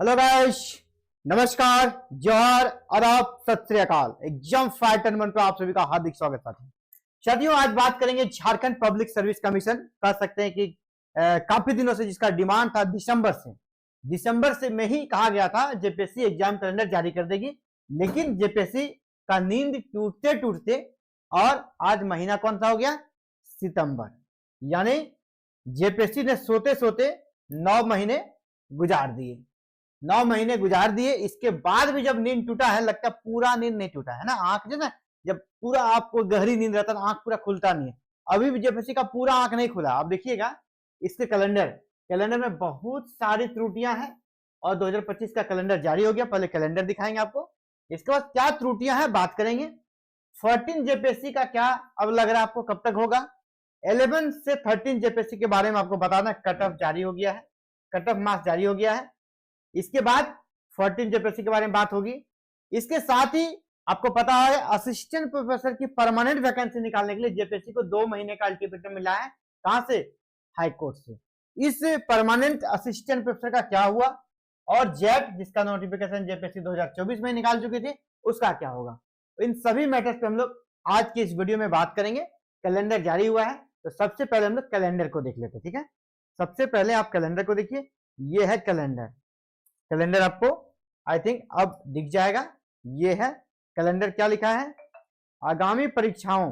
Hello guys, नमस्कार, जोहर, आदाब, सत श्री अकाल। एग्जाम फाइटर मन पर आप सभी का हार्दिक स्वागत है। साथियों, आज बात करेंगे झारखंड पब्लिक सर्विस कमीशन। कह सकते हैं कि काफी दिनों से जिसका डिमांड था दिसंबर से में ही कहा गया था जेपीएससी एग्जाम कैलेंडर जारी कर देगी, लेकिन जेपीएससी का नींद टूटते टूटते और आज महीना कौन सा हो गया, सितंबर। यानी जेपीएससी ने सोते सोते 9 महीने गुजार दिए। 9 महीने गुजार दिए, इसके बाद भी जब नींद टूटा है, लगता है पूरा नींद नहीं टूटा है ना। आंख जो ना, जब पूरा आपको गहरी नींद रहता है, आंख पूरा खुलता नहीं है। अभी भी जेपीएससी का पूरा आंख नहीं खुला। आप देखिएगा इसके कैलेंडर में बहुत सारी त्रुटियां हैं और 2025 का कैलेंडर जारी हो गया। पहले कैलेंडर दिखाएंगे आपको, इसके बाद क्या त्रुटियां हैं बात करेंगे। 14 जेपीएससी का क्या अब लग रहा है आपको कब तक होगा। 11 से 13 जेपीएससी के बारे में आपको बताना, कट ऑफ जारी हो गया है, कट ऑफ मार्क्स जारी हो गया है। इसके बाद 14 जेपीएससी के बारे में बात होगी। इसके साथ ही आपको पता है असिस्टेंट प्रोफेसर की परमानेंट वैकेंसी निकालने के लिए जेपीएससी को 2 महीने का अल्टीमेटम मिला है। कहां से? हाई कोर्ट से। इस परमानेंट असिस्टेंट प्रोफेसर का क्या हुआ, और जेट जिसका नोटिफिकेशन जेपीएससी 2024 में निकाल चुके थे, उसका क्या होगा। इन सभी मैटर्स पे हम लोग आज की इस वीडियो में बात करेंगे। कैलेंडर जारी हुआ है तो सबसे पहले हम लोग कैलेंडर को देख लेते हैं, ठीक है। सबसे पहले आप कैलेंडर को देखिए, ये है कैलेंडर आपको आई थिंक अब दिख जाएगा। ये है कैलेंडर। क्या लिखा है? आगामी परीक्षाओं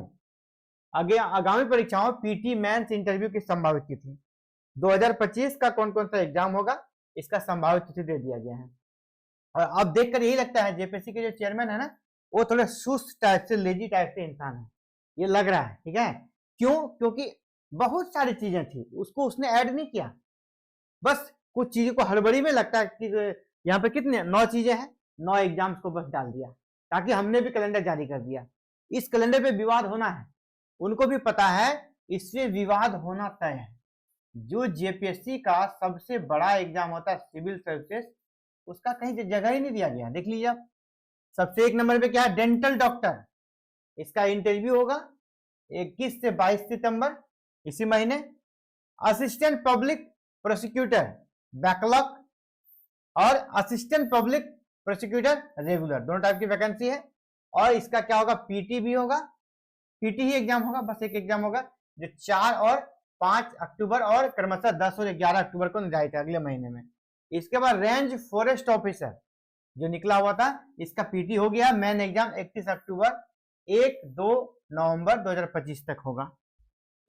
पीटी मेंस इंटरव्यू की संभावित तिथि 2025 का कौन कौन सा एग्जाम होगा, इसका संभावित तिथि दे दिया गया है। और अब देखकर यही लगता है जेपीएससी के जो चेयरमैन है ना, वो थोड़े सुस्त टाइप से, लेजी टाइप से इंसान है, ये लग रहा है, ठीक है। क्यों? क्योंकि बहुत सारी चीजें थी, उसको उसने ऐड नहीं किया। बस कुछ चीजों को हड़बड़ी में लगता है कि यहाँ पे कितने 9 चीजें हैं, 9 एग्जाम्स को बस डाल दिया, ताकि हमने भी कैलेंडर जारी कर दिया। इस कैलेंडर पे विवाद होना है, उनको भी पता है, इससे विवाद होना तय है। जो जेपीएससी का सबसे बड़ा एग्जाम होता है सिविल सर्विसेज, उसका कहीं जगह ही नहीं दिया गया। देख लीजिए आप, सबसे 1 नंबर पे क्या है? Dental doctor. इसका इंटरव्यू होगा 21 से 22 सितंबर इसी महीने। असिस्टेंट पब्लिक प्रोसिक्यूटर बैकलॉग और असिस्टेंट पब्लिक प्रोसिक्यूटर रेगुलर, दोनों टाइप की वैकेंसी है। और इसका क्या होगा? पीटी भी होगा, पीटी ही एग्जाम होगा, बस एक एग्जाम होगा जो 4 और 5 अक्टूबर और क्रमशः 10 और 11 अक्टूबर को निर्धारित है, अगले महीने में। इसके बाद रेंज फॉरेस्ट ऑफिसर जो निकला हुआ था, इसका पीटी हो गया। मेन एग्जाम 31 अक्टूबर 1-2 नवंबर 2025 तक होगा।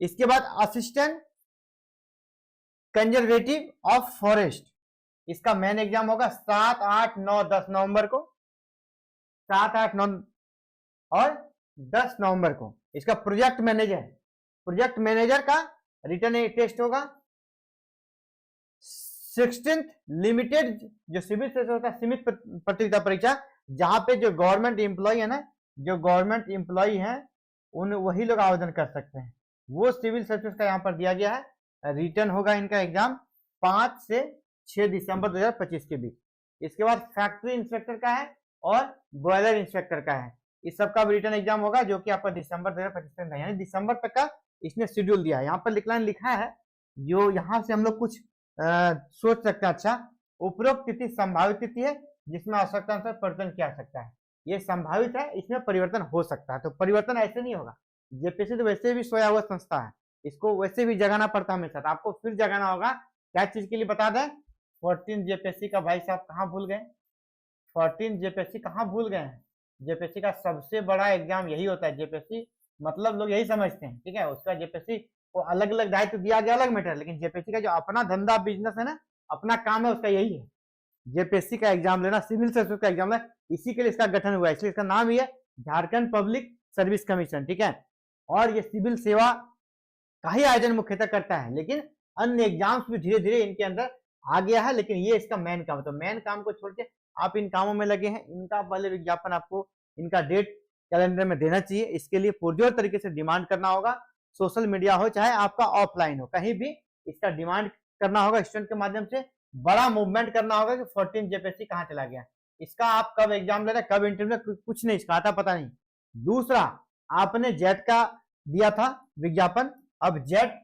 इसके बाद असिस्टेंट कंजर्वेटिव ऑफ फॉरेस्ट, इसका मेन एग्जाम होगा 7, 8, 9, 10 नवंबर को, 7, 8, 9 और 10 नवंबर को। इसका प्रोजेक्ट मैनेजर का रिटर्न टेस्ट होगा। 16th लिमिटेड जो सिविल सर्विस होता है, सीमित प्रतियोगिता परीक्षा, जहां पे जो गवर्नमेंट एम्प्लॉय है ना, जो गवर्नमेंट एम्प्लॉय है उन वही लोग आवेदन कर सकते हैं, वो सिविल सर्विस का यहाँ पर दिया गया है। रिटर्न होगा इनका एग्जाम 5 से 6 दिसंबर 2025 के बीच। इसके बाद फैक्ट्री इंस्पेक्टर का है और बॉयलर इंस्पेक्टर का है, इस सब का रिटर्न एग्जाम होगा, जो कि आपका दिसंबर 2025 तक है, यानी दिसंबर तक का इसने शेड्यूल दिया है। यहाँ पर लिखा है, जो यहाँ से हम लोग कुछ सोच सकते हैं। अच्छा, उपरोक्त तिथि संभावित तिथि है जिसमें आवश्यकता अनुसार परिवर्तन किया जा सकता है। ये संभावित है, इसमें परिवर्तन हो सकता है, तो परिवर्तन ऐसे नहीं होगा। जेपीएससी तो वैसे भी सोया हुआ संस्था है, इसको वैसे भी जगाना पड़ता है हमेशा, तो आपको फिर जगाना होगा। क्या चीज के लिए बता दें? 14 जेपीएससी का भाई साहब कहाँ भूल गए? 14 जेपीएससी कहाँ भूल गए हैं? जेपीएससी का सबसे बड़ा एग्जाम यही होता है। जेपीएससी मतलब लोग यही समझते हैं, ठीक है। उसका जेपीएससी को अलग अलग दायित्व दिया गया, अलग मैटर, लेकिन जेपीएससी का जो अपना धंधा बिजनेस है ना, अपना काम है, उसका यही है जेपीएससी का एग्जाम लेना, सिविल सर्विस का एग्जाम लेना। इसी के लिए इसका गठन हुआ है, इसलिए इसका नाम ही है झारखंड पब्लिक सर्विस कमीशन, ठीक है। और ये सिविल सेवा का ही आयोजन मुख्यतः करता है, लेकिन अन्य एग्जाम्स भी धीरे धीरे इनके अंदर आ गया है, लेकिन ये इसका मेन काम है। तो मेन काम को छोड़ के आप इन कामों में लगे हैं, इनका पहले विज्ञापन आपको इनका डेट कैलेंडर में देना चाहिए। इसके लिए पुरजोर तरीके से डिमांड करना होगा, सोशल मीडिया हो चाहे आपका ऑफलाइन हो, कहीं भी इसका डिमांड करना होगा। स्टूडेंट के माध्यम से बड़ा मूवमेंट करना होगा कि 14 जेपीएससी कहाँ चला गया। इसका आप कब एग्जाम ले रहे, कब इंटरव्यू, कुछ नहीं, इसका आता पता नहीं। दूसरा, आपने जेट का दिया था विज्ञापन, अब जेट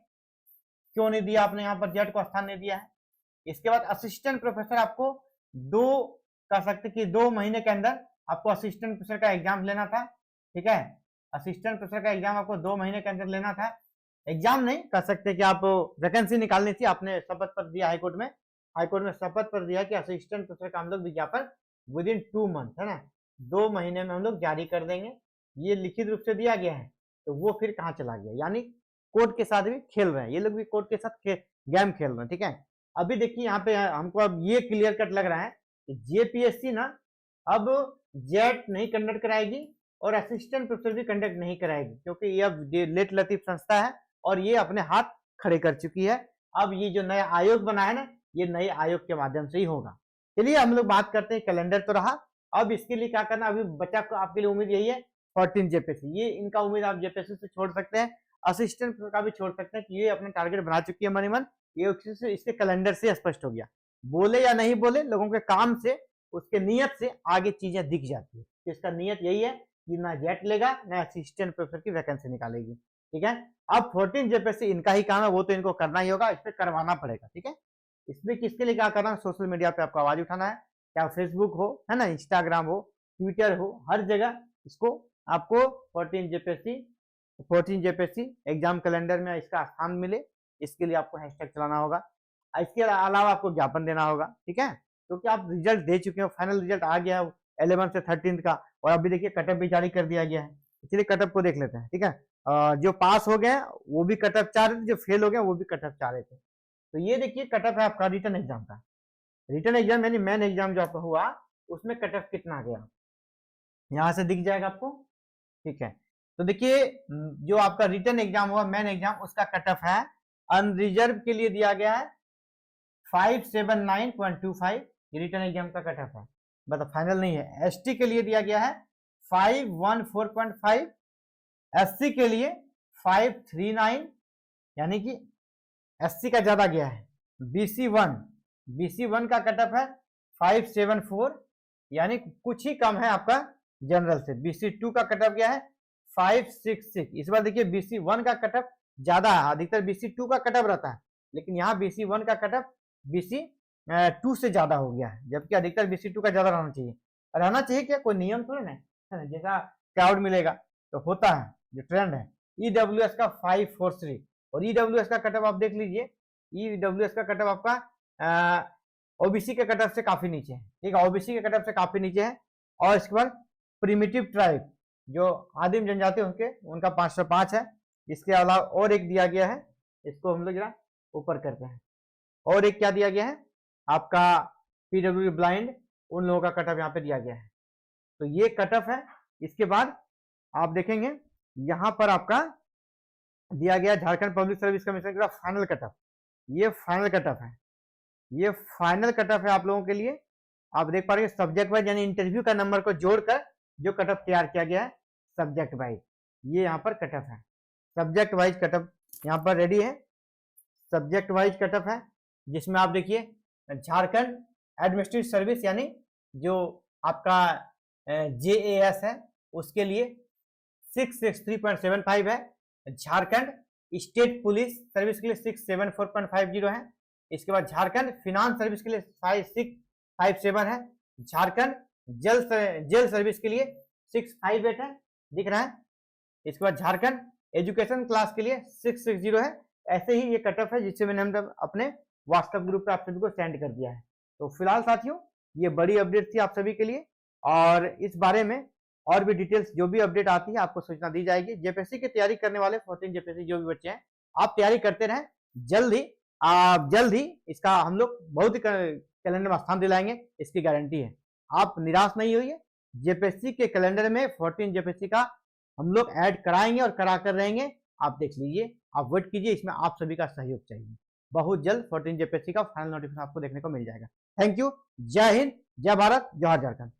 क्यों नहीं दिया आपने, यहाँ पर जेट को स्थान नहीं दिया है। इसके बाद असिस्टेंट प्रोफेसर आपको दो कह सकते कि 2 महीने के अंदर आपको असिस्टेंट प्रोफेसर का एग्जाम लेना था। ठीक है, असिस्टेंट प्रोफेसर का एग्जाम आपको 2 महीने के अंदर लेना था। एग्जाम नहीं कह सकते कि आप वैकेंसी निकालनी थी। आपने शपथ पत्र दिया हाईकोर्ट में शपथ पत्र दिया कि असिस्टेंट प्रोफेसर का हम लोग विज्ञापन विद इन 2 मंथ, है ना, 2 महीने में हम लोग जारी कर देंगे। ये लिखित रूप से दिया गया है। तो वो फिर कहाँ चला गया, यानी कोर्ट के साथ भी खेल रहे हैं ये लोग, भी कोर्ट के साथ गेम खेल रहे हैं। ठीक है, अभी देखिए यहाँ पे हमको अब ये क्लियर कट लग रहा है कि जेपीएससी ना अब जेट नहीं कंडक्ट कराएगी और असिस्टेंट प्रोफेसर भी कंडक्ट नहीं कराएगी, क्योंकि ये अब लेट लतीफ संस्था है और ये अपने हाथ खड़े कर चुकी है। अब ये जो नया आयोग बना है ना, ये नए आयोग के माध्यम से ही होगा। चलिए हम लोग बात करते हैं, कैलेंडर तो रहा, अब इसके लिए क्या करना, अभी बच्चा को आपके लिए उम्मीद यही है 14 जेपीएससी, ये इनका उम्मीद आप जेपीएससी से छोड़ सकते हैं, असिस्टेंट का भी छोड़ सकते हैं कि ये अपना टारगेट बना चुकी है मन, ये इसके कैलेंडर से स्पष्ट हो गया। बोले या नहीं बोले, लोगों के काम से, उसके नियत से आगे चीजें दिख जाती है। इसका नियत यही है कि ना जेट लेगा ना असिस्टेंट प्रोफेसर की वैकेंसी निकालेगी। ठीक है, अब 14 जेपीएससी इनका ही काम है, वो तो इनको करना ही होगा, इस पर करवाना पड़ेगा। ठीक है, इसमें किसके लिए क्या करना है, सोशल मीडिया पे आपको आवाज उठाना है, क्या फेसबुक हो, है ना, इंस्टाग्राम हो, ट्विटर हो, हर जगह इसको आपको 14 जेपीएससी एग्जाम कैलेंडर में इसका स्थान मिले, इसके लिए आपको हैशटैग चलाना होगा। इसके अलावा आपको ज्ञापन देना होगा। ठीक है, क्योंकि आप रिजल्ट दे चुके हो, फाइनल रिजल्ट आ गया है 11 से 13 का, और अभी देखिए कटअप भी जारी कर दिया गया है। इसलिए कटअप को देख लेते हैं। ठीक है, जो पास हो गए वो भी कटअप चाह रहे थे, जो फेल हो गए वो भी कटअप चाह रहे थे। तो ये देखिए कटअप है आपका रिटर्न एग्जाम का, रिटर्न एग्जाम यानी मेन एग्जाम जो आपका हुआ उसमें कटअप कितना आ गया, यहाँ से दिख जाएगा आपको। ठीक है, तो देखिए जो आपका रिटर्न एग्जाम हुआ मेन एग्जाम, उसका कटअप है अनरिजर्व के लिए दिया गया है 579.25, ये रिटर्न एग्जाम का कटअप है, मतलब फाइनल नहीं है। एसटी के लिए दिया गया है 514.5, एससी के लिए 539, यानी कि एससी का ज्यादा गया है। बीसी वन का कटअप है 574, यानी कुछ ही कम है आपका जनरल से। BC2 का कटअप गया है 566। इस बार देखिए BC1 का कटअप ज्यादा है, अधिकतर BC2 का कटअप रहता है, लेकिन यहाँ BC1 का कटअप BC2 से ज्यादा हो गया है, जबकि अधिकतर BC2 का ज्यादा रहना चाहिए क्या, कोई नियम थोड़ा ना, जैसा क्राउड मिलेगा तो होता है, जो ट्रेंड है। EWS का 543, और EWS का कटअप आप देख लीजिए, EWS का कटअप आपका ओबीसी के कटअप से काफी नीचे है। ठीक है, ओबीसी के कटअप से काफी नीचे है। और इसके बाद प्रिमिटिव ट्राइब जो आदिम जनजाति उनका 505 है। इसके अलावा और एक दिया गया है, इसको हम लोग जरा ऊपर करते हैं, और एक क्या दिया गया है आपका पीडब्ल्यू ब्लाइंड, उन लोगों का कटअप यहाँ पे दिया गया है। तो ये कटअप है। इसके बाद आप देखेंगे यहाँ पर आपका दिया गया झारखंड पब्लिक सर्विस कमीशन का फाइनल कटअप, ये फाइनल कटअप है, ये फाइनल कटअप है आप लोगों के लिए। आप देख पा रहे हैं सब्जेक्ट वाइज, यानी इंटरव्यू का नंबर को जोड़कर जो कटअप तैयार किया गया है सब्जेक्ट वाइज, ये यहाँ पर कटअप है। सब्जेक्ट वाइज कटअप यहाँ पर रेडी है, सब्जेक्ट वाइज कटअप है, जिसमें आप देखिए झारखंड एडमिनिस्ट्रेटिव सर्विस यानी जो आपका JAS है उसके लिए 663.75 है, झारखंड स्टेट पुलिस सर्विस के लिए 674.50 है, इसके बाद झारखंड फिनांस सर्विस के लिए 5657 है, झारखंड जेल सर्विस के लिए 658 है, दिख रहा है। इसके बाद झारखंड एजुकेशन क्लास के लिए 660 है। ऐसे ही ये कटअप है जिससे मैंने हम अपने व्हाट्सएप ग्रुप पे आप सभी को सेंड कर दिया है। तो फिलहाल साथियों ये बड़ी अपडेट थी आप सभी के लिए, और इस बारे में और भी डिटेल्स जो भी अपडेट आती है आपको सूचना दी जाएगी। जेपीएससी की तैयारी करने वाले 14 जेपीएससी जो भी बच्चे हैं आप तैयारी करते रहें, जल्द ही इसका हम लोग बहुत ही कैलेंडर में स्थान दिलाएंगे, इसकी गारंटी है। आप निराश नहीं होइए, जेपीएससी के कैलेंडर में 14 जेपीएससी का हम लोग ऐड कराएंगे और करा कर रहेंगे। आप देख लीजिए, आप वेट कीजिए, इसमें आप सभी का सहयोग चाहिए। बहुत जल्द 14 जेपीएससी का फाइनल नोटिफिकेशन आपको देखने को मिल जाएगा। थैंक यू, जय हिंद, जय भारत, जय झारखंड।